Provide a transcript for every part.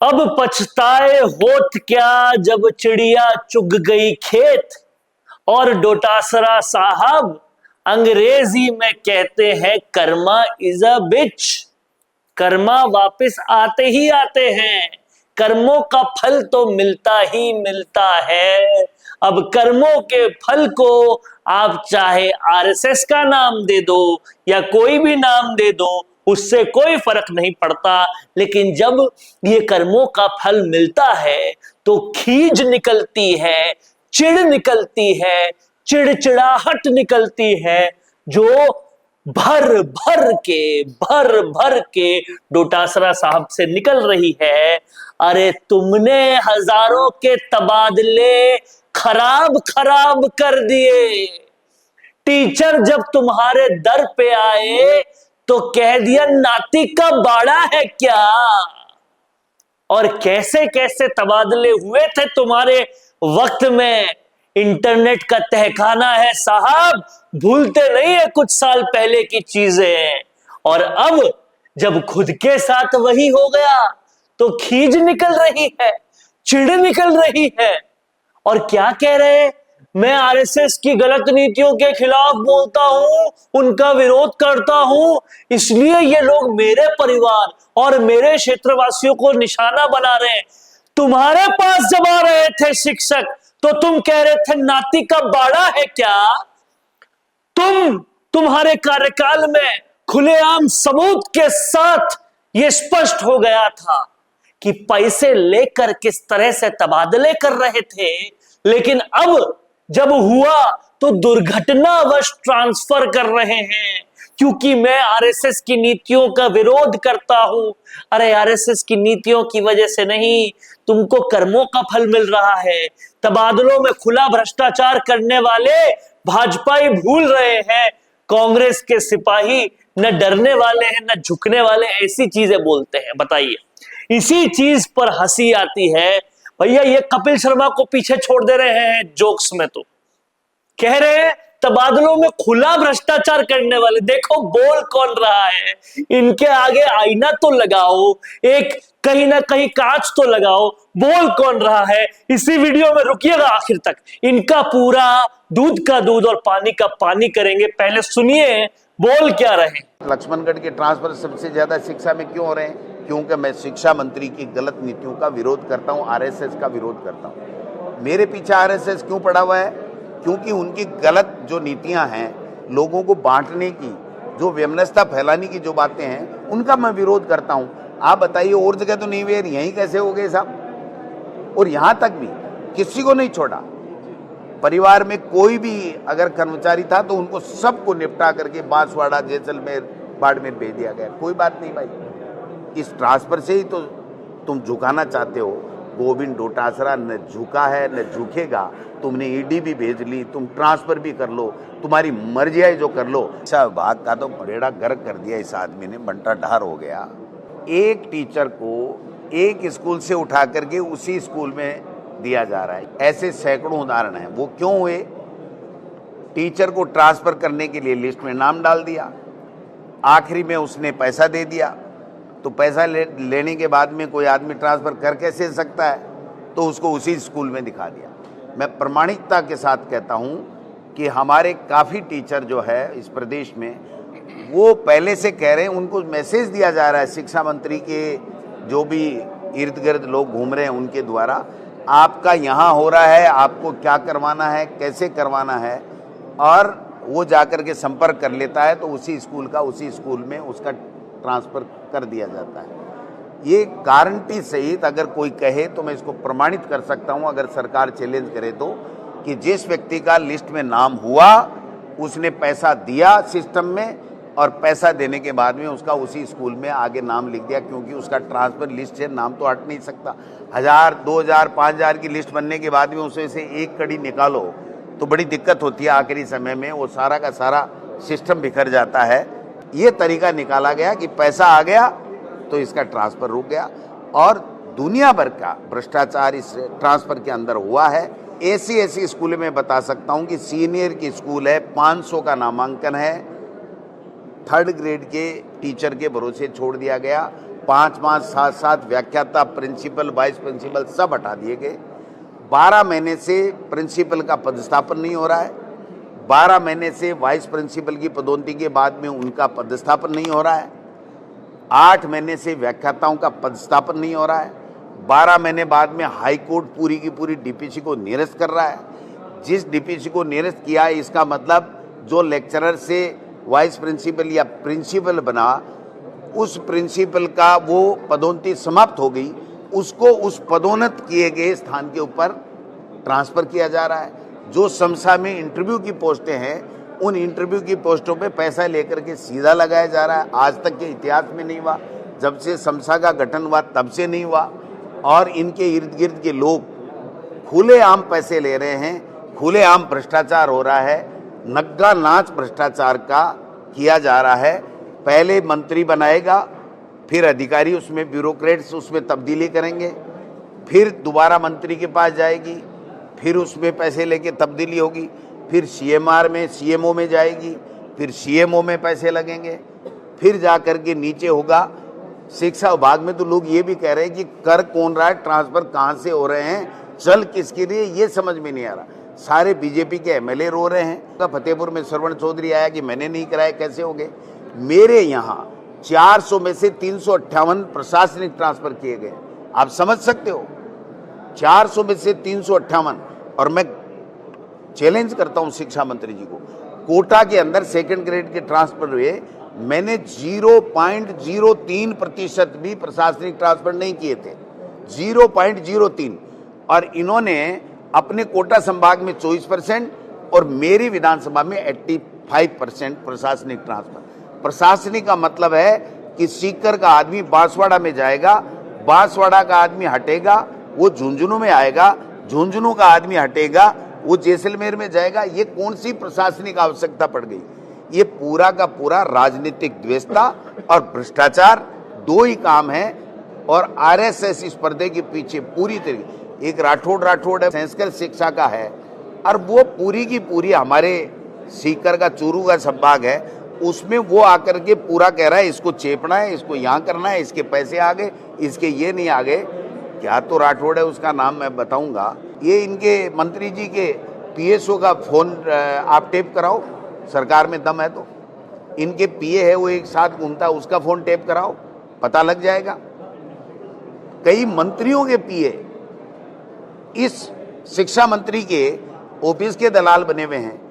अब पछताए होत क्या जब चिड़िया चुग गई खेत। और डोटासरा साहब अंग्रेजी में कहते हैं कर्मा इज अ बिच। कर्मा वापस आते ही आते हैं। कर्मों का फल तो मिलता ही मिलता है। अब कर्मों के फल को आप चाहे आरएसएस का नाम दे दो या कोई भी नाम दे दो, उससे कोई फर्क नहीं पड़ता। लेकिन जब ये कर्मों का फल मिलता है तो खीज निकलती है, चिढ़ निकलती है, चिड़चिड़ाहट निकलती है, जो भर भर के डोटासरा साहब से निकल रही है। अरे तुमने हजारों के तबादले खराब खराब कर दिए। टीचर जब तुम्हारे दर पे आए तो कह दिया नाती का बाड़ा है क्या। और कैसे कैसे तबादले हुए थे तुम्हारे वक्त में। इंटरनेट का तहखाना है साहब, भूलते नहीं है कुछ साल पहले की चीजें। और अब जब खुद के साथ वही हो गया तो खीज निकल रही है, चिढ़ निकल रही है। और क्या कह रहे हैं, मैं आरएसएस की गलत नीतियों के खिलाफ बोलता हूं, उनका विरोध करता हूं, इसलिए ये लोग मेरे परिवार और मेरे क्षेत्रवासियों को निशाना बना रहे हैं। तुम्हारे पास जब आ रहे थे शिक्षक तो तुम कह रहे थे नाती का बाड़ा है क्या। तुम्हारे कार्यकाल में खुलेआम सबूत के साथ यह स्पष्ट हो गया था कि पैसे लेकर किस तरह से तबादले कर रहे थे। लेकिन अब जब हुआ तो दुर्घटनावश ट्रांसफर कर रहे हैं, क्योंकि मैं आरएसएस की नीतियों का विरोध करता हूं। अरे आरएसएस की नीतियों की वजह से नहीं, तुमको कर्मों का फल मिल रहा है। तबादलों में खुला भ्रष्टाचार करने वाले भाजपाई भूल रहे हैं कांग्रेस के सिपाही न डरने वाले हैं न झुकने वाले, ऐसी चीजें बोलते हैं। बताइए, इसी चीज पर हंसी आती है। भैया ये कपिल शर्मा को पीछे छोड़ दे रहे हैं जोक्स में, तो कह रहे हैं तबादलों में खुला भ्रष्टाचार करने वाले, देखो बोल कौन रहा है। इनके आगे आईना तो लगाओ, एक कहीं ना कहीं कांच तो लगाओ, बोल कौन रहा है। इसी वीडियो में रुकिएगा आखिर तक, इनका पूरा दूध का दूध और पानी का पानी करेंगे। पहले सुनिए बोल क्या रहे। लक्ष्मणगढ़ के ट्रांसफर सबसे ज्यादा शिक्षा में क्यों हो रहे हैं? क्योंकि मैं शिक्षा मंत्री की गलत नीतियों का विरोध करता हूं, आरएसएस का विरोध करता हूं। मेरे पीछे आरएसएस क्यों पड़ा हुआ है? क्योंकि उनकी गलत जो नीतियां हैं, लोगों को बांटने की, जो वैमनस्यता फैलाने की जो बातें हैं, उनका मैं विरोध करता हूं। आप बताइए, और जगह तो नहीं हुए, यहीं कैसे हो गए साहब? और यहां तक भी किसी को नहीं छोड़ा। परिवार में कोई भी अगर कर्मचारी था तो उनको सबको निपटा करके बांसवाड़ा, जैसलमेर, बाड़मेर भेज दिया गया। कोई बात नहीं भाई, इस ट्रांसफर से ही तो तुम झुकाना चाहते हो। गोविंद डोटासरा न झुका है न झुकेगा। तुमने ईडी भी भेज ली, तुम ट्रांसफर भी कर लो, तुम्हारी मर्जी है जो कर लो। शिक्षा विभाग का तो बेड़ा गर्क कर दिया इस आदमी ने, बंटा ढार हो गया। एक टीचर को एक स्कूल से उठा करके उसी स्कूल में दिया जा रहा है। ऐसे सैकड़ों उदाहरण हैं। वो क्यों हुए? टीचर को ट्रांसफर करने के लिए लिस्ट में नाम डाल दिया, आखिरी में उसने पैसा दे दिया। तो पैसा लेने के बाद में कोई आदमी ट्रांसफर कर कैसे सकता है? तो उसको उसी स्कूल में दिखा दिया। मैं प्रामाणिकता के साथ कहता हूं कि हमारे काफ़ी टीचर जो है इस प्रदेश में, वो पहले से कह रहे हैं, उनको मैसेज दिया जा रहा है शिक्षा मंत्री के जो भी इर्द गिर्द लोग घूम रहे हैं उनके द्वारा, आपका यहाँ हो रहा है, आपको क्या करवाना है, कैसे करवाना है। और वो जाकर के संपर्क कर लेता है तो उसी स्कूल में उसका ट्रांसफ़र कर दिया जाता है। ये गारंटी सहित अगर कोई कहे तो मैं इसको प्रमाणित कर सकता हूं, अगर सरकार चैलेंज करे तो, कि जिस व्यक्ति का लिस्ट में नाम हुआ उसने पैसा दिया सिस्टम में, और पैसा देने के बाद में उसका उसी स्कूल में आगे नाम लिख दिया, क्योंकि उसका ट्रांसफर लिस्ट से नाम तो हट नहीं सकता। 1000, 2000, 5000 की लिस्ट बनने के बाद में उसमें से एक कड़ी निकालो तो बड़ी दिक्कत होती है। आखिरी समय में वो सारा का सारा सिस्टम बिखर जाता है। ये तरीका निकाला गया कि पैसा आ गया तो इसका ट्रांसफर रुक गया, और दुनिया भर का भ्रष्टाचार इस ट्रांसफर के अंदर हुआ है। ऐसी स्कूल में बता सकता हूं कि सीनियर की स्कूल है, 500 का नामांकन है, 3rd ग्रेड के टीचर के भरोसे छोड़ दिया गया। 5-5, 7-7 व्याख्याता, प्रिंसिपल, वाइस प्रिंसिपल सब हटा दिए गए। 12 महीने से प्रिंसिपल का पदस्थापन नहीं हो रहा है। 12 महीने से वाइस प्रिंसिपल की पदोन्नति के बाद में उनका पदस्थापन नहीं हो रहा है। 8 महीने से व्याख्याताओं का पदस्थापन नहीं हो रहा है। 12 महीने बाद में हाई कोर्ट पूरी की पूरी डीपीसी को निरस्त कर रहा है। जिस डीपीसी को निरस्त किया है, इसका मतलब जो लेक्चरर से वाइस प्रिंसिपल या प्रिंसिपल बना, उस प्रिंसिपल का वो पदोन्नति समाप्त हो गई, उसको उस पदोन्नत किए गए स्थान के ऊपर ट्रांसफर किया जा रहा है। जो समसा में इंटरव्यू की पोस्टें हैं, उन इंटरव्यू की पोस्टों पे पैसा लेकर के सीधा लगाया जा रहा है। आज तक के इतिहास में नहीं हुआ, जब से समसा का गठन हुआ तब से नहीं हुआ। और इनके इर्द गिर्द के लोग खुलेआम पैसे ले रहे हैं, खुलेआम भ्रष्टाचार हो रहा है, नग्गा नाच भ्रष्टाचार का किया जा रहा है। पहले मंत्री बनाएगा, फिर अधिकारी उसमें ब्यूरोक्रेट्स उसमें तब्दीली करेंगे, फिर दोबारा मंत्री के पास जाएगी, फिर उसमें पैसे लेके तब्दीली होगी, फिर सीएमआर में सीएमओ में जाएगी, फिर सीएमओ में पैसे लगेंगे, फिर जा कर के नीचे होगा। शिक्षा विभाग में तो लोग ये भी कह रहे हैं कि कर कौन रहा है, ट्रांसफर कहाँ से हो रहे हैं, चल किसके लिए, ये समझ में नहीं आ रहा। सारे बीजेपी के एमएलए रो रहे हैं। फतेहपुर में श्रवण चौधरी आया कि मैंने नहीं कराया, कैसे हो गए। मेरे यहाँ 400 में से 358 प्रशासनिक ट्रांसफर किए गए। आप समझ सकते हो, 400 में से 358। और मैं चैलेंज करता हूं शिक्षा मंत्री जी को, कोटा के अंदर सेकंड ग्रेड के ट्रांसफर हुए, मैंने 0.03% भी प्रशासनिक ट्रांसफर नहीं किए थे, 0.03। और इन्होंने अपने कोटा संभाग में 24% और मेरी विधानसभा में 85% प्रशासनिक ट्रांसफर। प्रशासनिक का मतलब है कि सीकर का आदमी बांसवाड़ा में जाएगा, बांसवाड़ा का आदमी हटेगा वो झुंझुनू में आएगा, झुंझुनू का आदमी हटेगा वो जैसलमेर में जाएगा। ये कौन सी प्रशासनिक आवश्यकता पड़ गई। ये पूरा का पूरा राजनीतिक द्वेषता और भ्रष्टाचार, दो ही काम है। और आरएसएस इस पर्दे के पीछे पूरी तरीके, एक राठौड़ है, संस्कृत शिक्षा का है, और वो पूरी की पूरी हमारे सीकर का चूरू का संभाग है, उसमें वो आकर के पूरा कह रहा है इसको चेपना है, इसको यहाँ करना है, इसके पैसे आ गए, इसके ये नहीं आ गए। क्या तो राठौड़ है, उसका नाम मैं बताऊंगा। ये इनके मंत्री जी के पीएसओ का फोन आप टेप कराओ, सरकार में दम है तो। इनके पीए है वो एक साथ घूमता है, उसका फोन टेप कराओ, पता लग जाएगा। कई मंत्रियों के पीए इस शिक्षा मंत्री के ऑफिस के दलाल बने हुए हैं।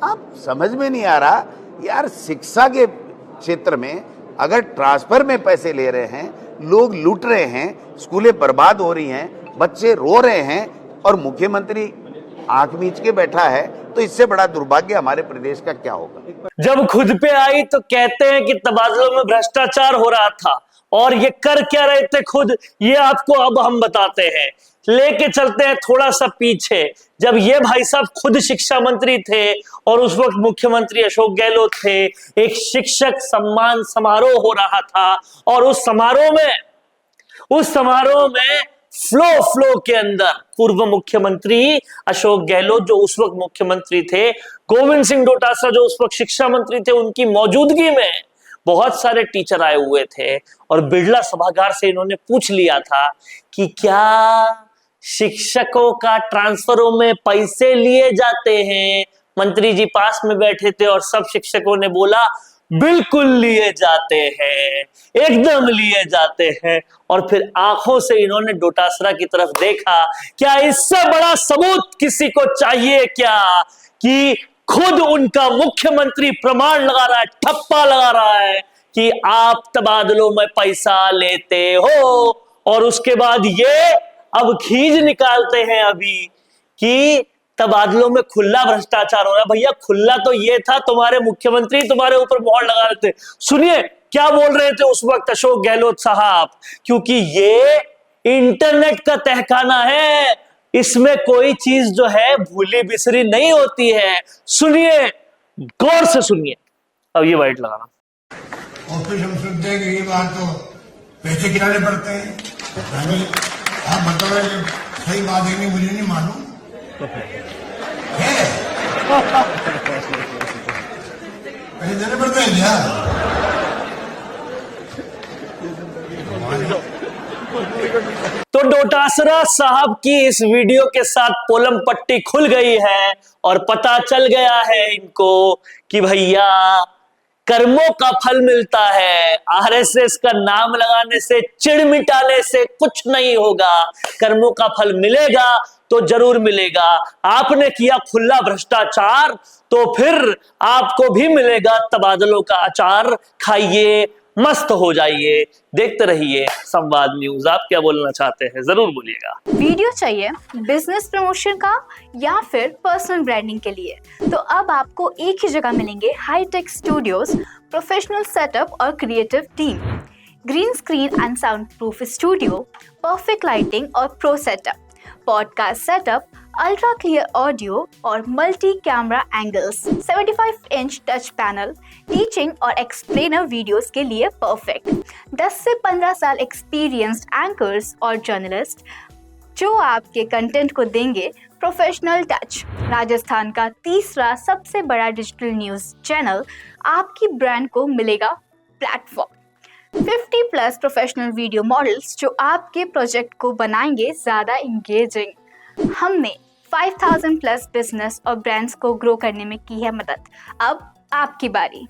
आप समझ में नहीं आ रहा यार, शिक्षा के क्षेत्र में अगर ट्रांसफर में पैसे ले रहे हैं, लोग लूट रहे हैं, स्कूलें बर्बाद हो रही हैं, बच्चे रो रहे हैं, और मुख्यमंत्री आंख मीच के बैठा है, तो इससे बड़ा दुर्भाग्य हमारे प्रदेश का क्या होगा। जब खुद पे आई तो कहते हैं कि तबादलों में भ्रष्टाचार हो रहा था, और ये कर क्या रहे थे खुद, ये आपको अब हम बताते हैं। लेके चलते हैं थोड़ा सा पीछे, जब ये भाई साहब खुद शिक्षा मंत्री थे और उस वक्त मुख्यमंत्री अशोक गहलोत थे, एक शिक्षक सम्मान समारोह हो रहा था, और उस समारोह में फ्लो के अंदर पूर्व मुख्यमंत्री अशोक गहलोत जो उस वक्त मुख्यमंत्री थे, गोविंद सिंह डोटासरा जो उस वक्त शिक्षा मंत्री थे, उनकी मौजूदगी में बहुत सारे टीचर आए हुए थे, और बिरला सभागार से इन्होंने पूछ लिया था कि क्या शिक्षकों का ट्रांसफरों में पैसे लिए जाते हैं। मंत्री जी पास में बैठे थे और सब शिक्षकों ने बोला बिल्कुल लिए जाते हैं, एकदम लिए जाते हैं। और फिर आंखों से इन्होंने डोटासरा की तरफ देखा। क्या इससे बड़ा सबूत किसी को चाहिए क्या कि खुद उनका मुख्यमंत्री प्रमाण लगा रहा है, ठप्पा लगा रहा है कि आप तबादलों में पैसा लेते हो, और उसके बाद ये अब खींच निकालते हैं अभी कि तबादलों में खुला भ्रष्टाचार हो रहा है। भैया खुला तो ये था, तुम्हारे मुख्यमंत्री तुम्हारे ऊपर मोहर लगा रहे थे। सुनिए क्या बोल रहे थे उस वक्त अशोक गहलोत साहब, क्योंकि ये इंटरनेट का तहखाना है, इसमें कोई चीज जो है भूली बिसरी नहीं होती है। सुनिए, गौर से सुनिए। अब ये वाइट लगाना। और फिर हम सुनते हैं कि ये बात तो पैसे गिराने पड़ते हैं। आप बताओ सही बात है, मुझे नहीं मालूम है। पैसे देने पड़ते हैं क्या? तो डोटासरा साहब की इस वीडियो के साथ पोलम पट्टी खुल गई है और पता चल गया है इनको कि भैया कर्मों का फल मिलता है। आरएसएस का नाम लगाने से, चिढ़ मिटाने से कुछ नहीं होगा। कर्मों का फल मिलेगा तो जरूर मिलेगा। आपने किया खुला भ्रष्टाचार तो फिर आपको भी मिलेगा तबादलों का अचार। खाइए, मस्त हो जाइए। देखते रहिए संवाद न्यूज। आप क्या बोलना चाहते हैं जरूर बोलिएगा। वीडियो चाहिए बिजनेस प्रमोशन का या फिर पर्सनल ब्रांडिंग के लिए, तो अब आपको एक ही जगह मिलेंगे हाईटेक स्टूडियोज, प्रोफेशनल सेटअप और creative team, green screen and sound proof studio, perfect lighting और pro setup, podcast setup, ultra clear audio और multi camera angles, 75 inch touch panel, teaching और एक्सप्लेनर वीडियोस के लिए परफेक्ट, 10 से 15 साल experienced anchors और journalist जो आपके कंटेंट को देंगे प्रोफेशनल टच। राजस्थान का तीसरा सबसे बड़ा डिजिटल न्यूज़ चैनल आपकी ब्रांड को मिलेगा प्लेटफॉर्म। 50+ प्रोफेशनल वीडियो मॉडल्स जो आपके प्रोजेक्ट को बनाएंगे ज़्यादा इंगेजिंग। हमने 5000+ बिजनेस और ब्रांड्स को ग्रो करने में की है मदद। अब आपकी बारी।